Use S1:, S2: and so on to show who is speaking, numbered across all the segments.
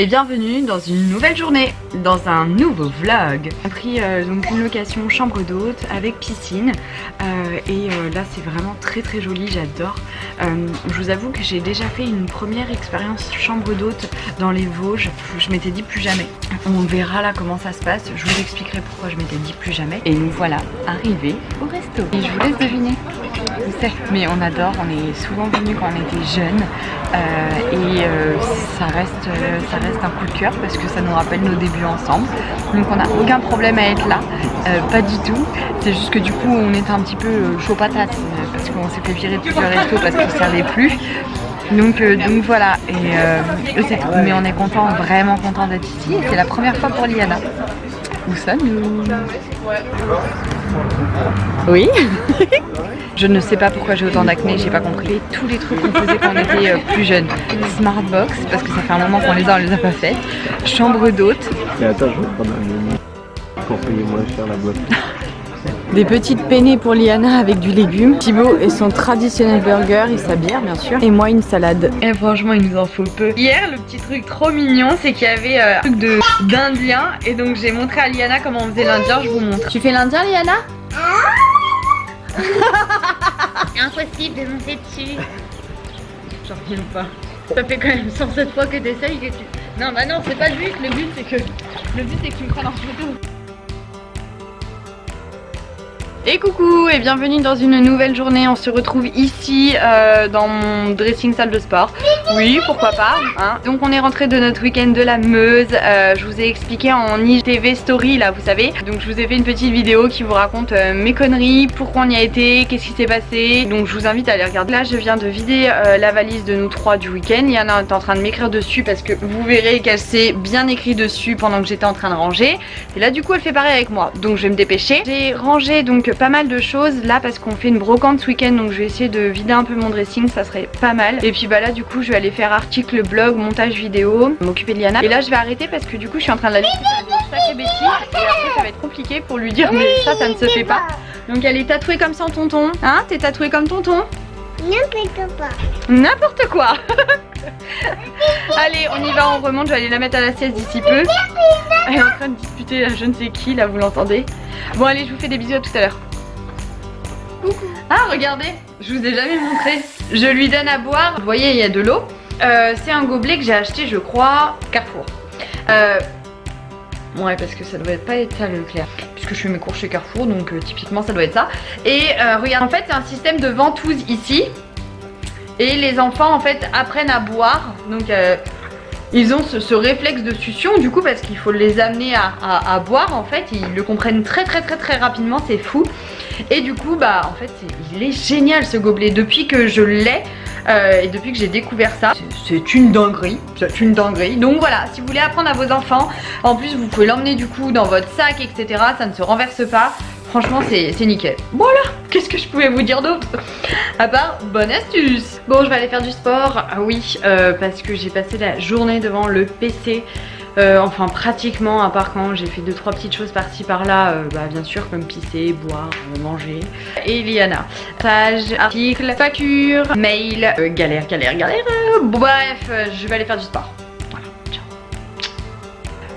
S1: et bienvenue dans une nouvelle journée, dans un nouveau vlog. On a pris donc une location chambre d'hôte avec piscine là c'est vraiment très joli, j'adore. Je vous avoue que j'ai déjà fait une première expérience chambre d'hôte dans les Vosges. Je m'étais dit plus jamais. On verra là comment ça se passe, je vous expliquerai pourquoi je m'étais dit plus jamais. Et nous voilà arrivés au resto. Et je vous laisse deviner. Je sais, mais on adore, on est souvent venus quand on était jeunes ça reste un coup de cœur parce que ça nous rappelle nos débuts ensemble. Donc on n'a aucun problème à être là, pas du tout. C'est juste que du coup on était un petit peu chaud patate parce qu'on s'est fait virer de plusieurs restos parce qu'on ne servait plus. Donc voilà, c'est tout. Mais on est content, vraiment content d'être ici. C'est la première fois pour Liana. Où ça nous? Oui. Je ne sais pas pourquoi j'ai autant d'acné, j'ai pas compris. Tous les trucs qu'on faisait quand on était plus jeune. Smartbox, parce que ça fait un moment qu'on on les a pas fait. Chambre d'hôte.
S2: Mais attends, je vais prendre un menu pour payer moins cher la boîte.
S1: Des petites penne pour Liana avec du légume. Thibaut et son traditionnel burger et sa bière bien sûr. Et moi une salade. Et franchement il nous en faut peu. Hier le petit truc trop mignon c'est qu'il y avait un truc d'indien. Et donc j'ai montré à Liana comment on faisait l'indien, je vous montre. Tu fais l'indien Liana?
S3: Impossible de monter dessus.
S1: J'en reviens pas. Ça fait quand même 107 fois que t'essayes que tu... Non bah non c'est pas le but c'est que tu me prennes en photo. Et coucou et bienvenue dans une nouvelle journée. On se retrouve ici dans mon dressing salle de sport. Oui, pourquoi pas hein. Donc on est rentré de notre week-end de la Meuse. Je vous ai expliqué en IGTV story là, vous savez. Donc je vous ai fait une petite vidéo qui vous raconte mes conneries, pourquoi on y a été, qu'est-ce qui s'est passé. Donc je vous invite à aller regarder. Là je viens de vider la valise de nous trois du week-end. Yana est en train de m'écrire dessus parce que vous verrez qu'elle s'est bien écrit dessus pendant que j'étais en train de ranger. Et là du coup elle fait pareil avec moi. Donc je vais me dépêcher. J'ai rangé donc pas mal de choses là parce qu'on fait une brocante ce week-end, donc je vais essayer de vider un peu mon dressing, ça serait pas mal. Et puis bah là du coup je vais aller faire article, blog, montage vidéo, m'occuper de Liana. Et là je vais arrêter parce que du coup je suis en train de la laisser faire de sacrées bêtises et après ça va être compliqué pour lui dire mais ça ne se fait pas. Donc elle est tatouée comme ça en tonton. Hein, t'es tatouée comme tonton?
S3: N'importe quoi.
S1: N'importe quoi. Allez on y va, on remonte, je vais aller la mettre à la sieste d'ici peu. Elle est en train de disputer là, je ne sais qui là, vous l'entendez. Bon allez je vous fais des bisous, à tout à l'heure. Ah regardez, je vous ai jamais montré. Je lui donne à boire. Vous voyez il y a de l'eau. C'est un gobelet que j'ai acheté je crois Carrefour. Ouais parce que ça doit pas être ça Leclerc. Puisque je fais mes cours chez Carrefour donc typiquement ça doit être ça. Et regarde en fait c'est un système de ventouse ici. Et les enfants en fait apprennent à boire. Donc ils ont ce réflexe de succion du coup parce qu'il faut les amener à boire en fait. Ils le comprennent très rapidement, c'est fou. Et du coup bah en fait il est génial ce gobelet. Depuis que je l'ai et depuis que j'ai découvert ça, c'est une dinguerie. C'est une dinguerie. Donc voilà, si vous voulez apprendre à vos enfants, en plus vous pouvez l'emmener du coup dans votre sac etc. Ça ne se renverse pas. Franchement c'est nickel. Voilà, qu'est-ce que je pouvais vous dire d'autre à part bonne astuce. Bon je vais aller faire du sport. Ah oui parce que j'ai passé la journée devant le PC. Enfin pratiquement à part quand j'ai fait 2-3 petites choses par-ci par-là bah, bien sûr comme pisser, boire, manger. Et Liana, page, article, facture, mail, galère. Bref je vais aller faire du sport. Voilà, ciao.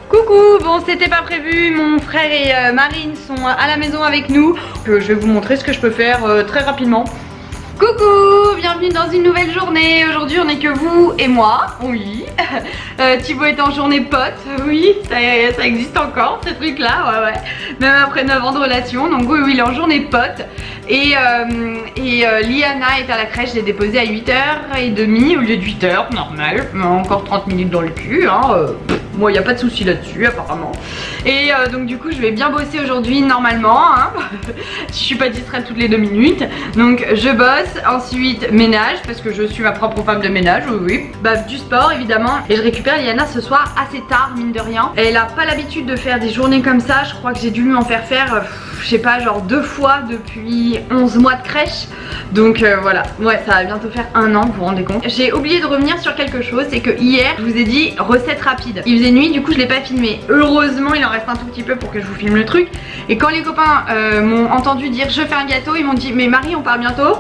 S1: Coucou, bon c'était pas prévu, mon frère et Marine sont à la maison avec nous. Je vais vous montrer ce que je peux faire très rapidement. Coucou, bienvenue dans une nouvelle journée. Aujourd'hui on est que vous et moi, oui. Thibaut est en journée pote, oui, ça existe encore ce truc là, ouais. Même après 9 ans de relation, donc oui il est en journée pote. Et Liana est à la crèche, je l'ai déposée à 8h30 au lieu de 8h, normal. Mais encore 30 minutes dans le cul, hein. Moi il n'y a pas de souci là-dessus apparemment. Et donc du coup je vais bien bosser aujourd'hui normalement, hein. Si je suis pas distraite toutes les 2 minutes. Donc je bosse. Ensuite ménage parce que je suis ma propre femme de ménage, oui. Bah du sport évidemment. Et je récupère Liana ce soir assez tard mine de rien. Elle a pas l'habitude de faire des journées comme ça. Je crois que j'ai dû m'en faire je sais pas genre 2 fois depuis 11 mois de crèche. Donc voilà, ouais ça va bientôt faire 1 an, vous vous rendez compte. J'ai oublié de revenir sur quelque chose, c'est que hier je vous ai dit recette rapide. Il faisait nuit du coup je l'ai pas filmé. Heureusement il en reste un tout petit peu pour que je vous filme le truc. Et quand les copains m'ont entendu dire je fais un gâteau, ils m'ont dit mais Marie on part bientôt.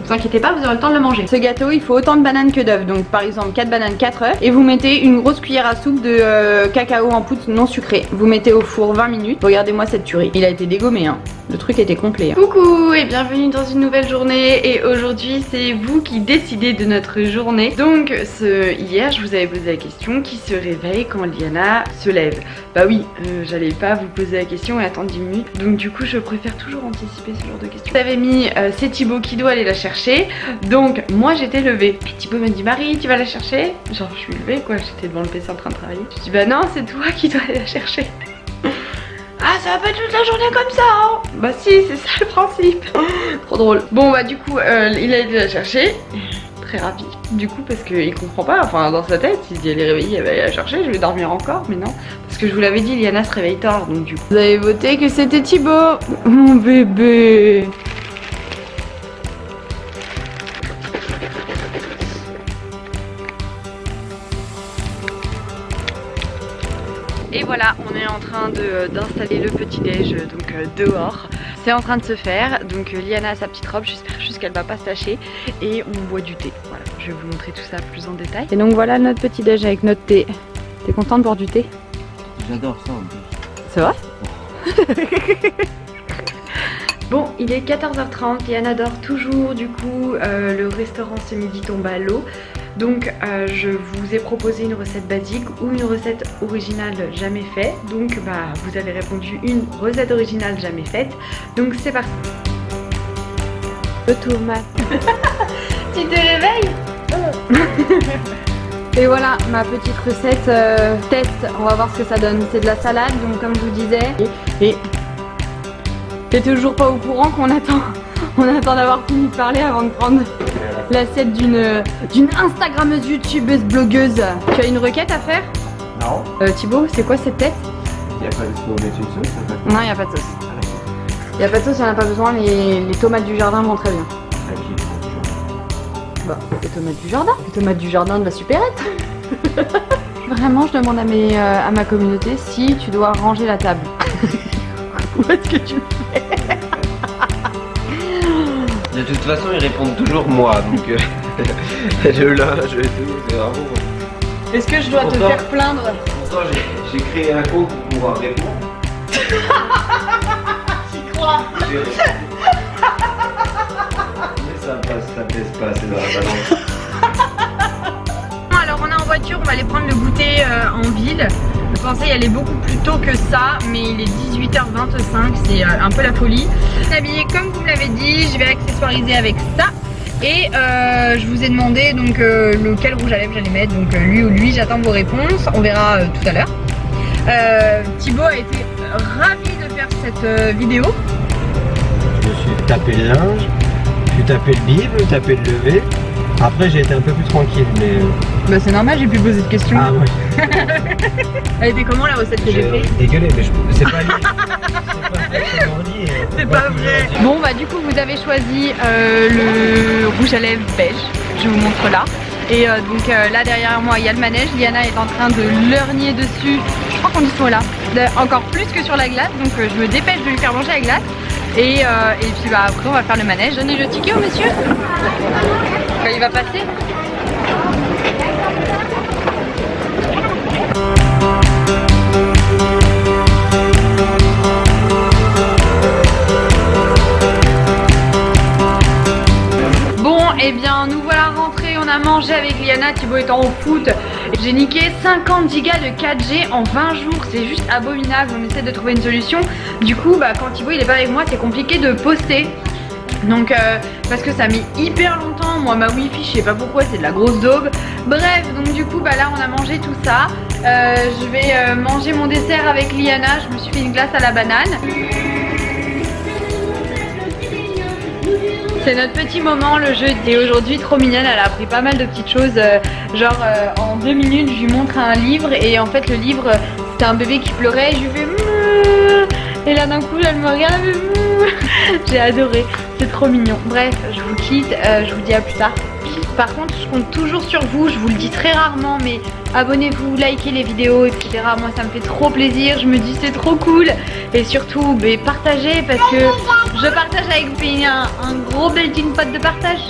S1: vous inquiétez pas, vous aurez le temps de le manger. Ce gâteau, il faut autant de bananes que d'œufs. Donc par exemple 4 bananes, 4 œufs. Et vous mettez une grosse cuillère à soupe de cacao en poudre non sucré. Vous mettez au four 20 minutes. Regardez-moi cette tuerie. Il a été dégommé, hein. Le truc était complet. Coucou et bienvenue dans une nouvelle journée. Et aujourd'hui, c'est vous qui décidez de notre journée. Donc hier, je vous avais posé la question, qui se réveille quand Liana se lève? Bah oui, j'allais pas vous poser la question et attendre 10 minutes. Donc du coup, je préfère toujours anticiper ce genre de questions. J'avais mis c'est Thibaut qui doit aller la chercher. Donc moi j'étais levée. Et Thibaut me dit Marie, tu vas la chercher? Genre je suis levée quoi, j'étais devant le PC en train de travailler. Je dis bah non, c'est toi qui dois aller la chercher. Ah ça va pas être toute la journée comme ça hein. Bah si, c'est ça le principe. Trop drôle. Bon bah du coup il a été la chercher. Très ravi. Du coup parce qu'il comprend pas, enfin dans sa tête, il se dit elle est réveillée, elle va aller la chercher, je vais dormir encore, mais non. Parce que je vous l'avais dit, Liana se réveille tard, donc du coup. Vous avez voté que c'était Thibaut. Mon bébé. Et voilà, on est en train d'installer le petit-déj donc dehors. C'est en train de se faire, donc Liana a sa petite robe, j'espère juste qu'elle va pas se tacher. Et on boit du thé, voilà, je vais vous montrer tout ça plus en détail. Et donc voilà notre petit-déj avec notre thé. T'es content de boire du thé?
S2: J'adore ça en plus.
S1: C'est vrai? Bon, il est 14h30, Liana dort toujours, du coup le restaurant ce midi tombe à l'eau. Donc je vous ai proposé une recette basique ou une recette originale jamais faite. Donc bah vous avez répondu une recette originale jamais faite. Donc c'est parti. Le tomate. Tu te réveilles? Et voilà ma petite recette test. On va voir ce que ça donne. C'est de la salade, donc comme je vous disais. Et t'es toujours pas au courant qu'on attend. On attend d'avoir fini de parler avant de prendre l'assiette d'une Instagrammeuse, youtubeuse, blogueuse. Tu as une requête à faire?
S2: Non.
S1: Thibaut, c'est quoi cette tête?
S2: Il n'y a pas de sauce, mettre une sauce en fait.
S1: Non, il n'y a pas de sauce. Il n'y a pas de sauce, il n'y en a pas besoin. Les tomates du jardin vont très bien. Bah, les tomates du jardin. Les tomates du jardin de la supérette. Vraiment, je demande à ma communauté si tu dois ranger la table. Où est-ce que tu fais?
S2: De toute façon, ils répondent toujours moi, donc je linge et tout, c'est vraiment.
S1: Est-ce que je dois te faire plaindre?
S2: Pourtant, j'ai créé un compte pour pouvoir répondre.
S1: J'y crois.
S2: Mais ça pèse pas, c'est dans la balance.
S1: Alors on est en voiture, on va aller prendre le goûter en ville. Je pensais y aller beaucoup plus tôt que ça, mais il est 18h25, c'est un peu la folie. Je suis habillée comme vous me l'avez dit, je vais accessoiriser avec ça. Et je vous ai demandé donc lequel rouge à lèvres j'allais mettre, donc lui ou lui, j'attends vos réponses, on verra tout à l'heure. Thibaut a été ravi de faire cette vidéo.
S2: Je me suis tapé le linge, j'ai tapé le bible, tapé le lever. Après j'ai été un peu plus tranquille, mais...
S1: Bah c'est normal, j'ai pu poser de questions.
S2: Ah ouais.
S1: Elle était comment la recette que j'ai fait?
S2: Dégueulé, mais c'est pas lié.
S1: C'est pas vrai. Bon bah du coup vous avez choisi le rouge à lèvres beige, je vous montre là. Et donc là derrière moi il y a le manège, Liana est en train de lorgner dessus, je crois qu'on y soit là, encore plus que sur la glace, donc je me dépêche de lui faire manger la glace. Et puis bah après on va faire le manège. Donnez le ticket au monsieur quand il va passer. Eh bien nous voilà rentrés, on a mangé avec Liana, Thibaut étant au foot. J'ai niqué 50 gigas de 4G en 20 jours, c'est juste abominable, on essaie de trouver une solution. Du coup bah, quand Thibaut il est pas avec moi c'est compliqué de poster. Donc parce que ça met hyper longtemps, moi ma wifi je sais pas pourquoi c'est de la grosse daube. Bref donc du coup bah là on a mangé tout ça. Je vais manger mon dessert avec Liana, je me suis fait une glace à la banane. C'est notre petit moment, le jeu était aujourd'hui trop mignonne, elle a appris pas mal de petites choses, genre en 2 minutes je lui montre un livre et en fait le livre c'était un bébé qui pleurait et je lui fais mouh, et là d'un coup elle me regarde, elle me fait mouh. J'ai adoré, c'est trop mignon. Bref, je vous quitte, je vous dis à plus tard. Par contre, je compte toujours sur vous, je vous le dis très rarement, mais abonnez-vous, likez les vidéos, etc. Moi, ça me fait trop plaisir, je me dis c'est trop cool. Et surtout, partagez parce que je partage avec vous et il y a un gros melting pot de partage.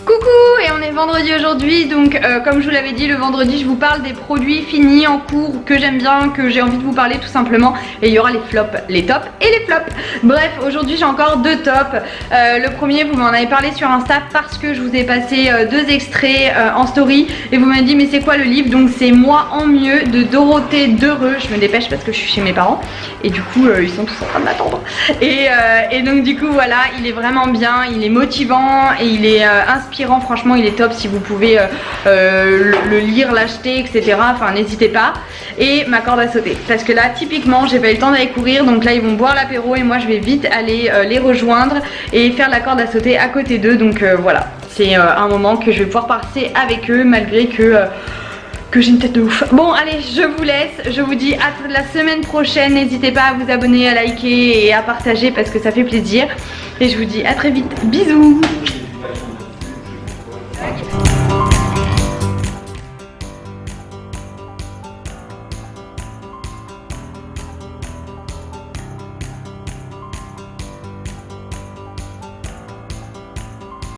S1: Coucou, et on est vendredi aujourd'hui, donc comme je vous l'avais dit, le vendredi je vous parle des produits finis en cours que j'aime bien, que j'ai envie de vous parler tout simplement, et il y aura les flops, les tops et les flops. Bref, aujourd'hui j'ai encore 2 tops. Le premier, vous m'en avez parlé sur Insta parce que je vous ai passé 2 extraits en story et vous m'avez dit mais c'est quoi le livre? Donc c'est Moi en mieux de Dorothée Dereux. Je me dépêche parce que je suis chez mes parents et du coup ils sont tous en train de m'attendre, et donc du coup voilà, il est vraiment bien, il est motivant et il est inspirant. Franchement il est top, si vous pouvez le lire, l'acheter, etc. Enfin n'hésitez pas. Et ma corde à sauter, parce que là typiquement j'ai pas eu le temps d'aller courir, donc là ils vont boire l'apéro et moi je vais vite aller les rejoindre et faire la corde à sauter à côté d'eux. Donc voilà, c'est un moment que je vais pouvoir passer avec eux malgré que j'ai une tête de ouf. Bon allez, je vous laisse, je vous dis à la semaine prochaine. N'hésitez pas à vous abonner, à liker et à partager parce que ça fait plaisir. Et je vous dis à très vite, bisous.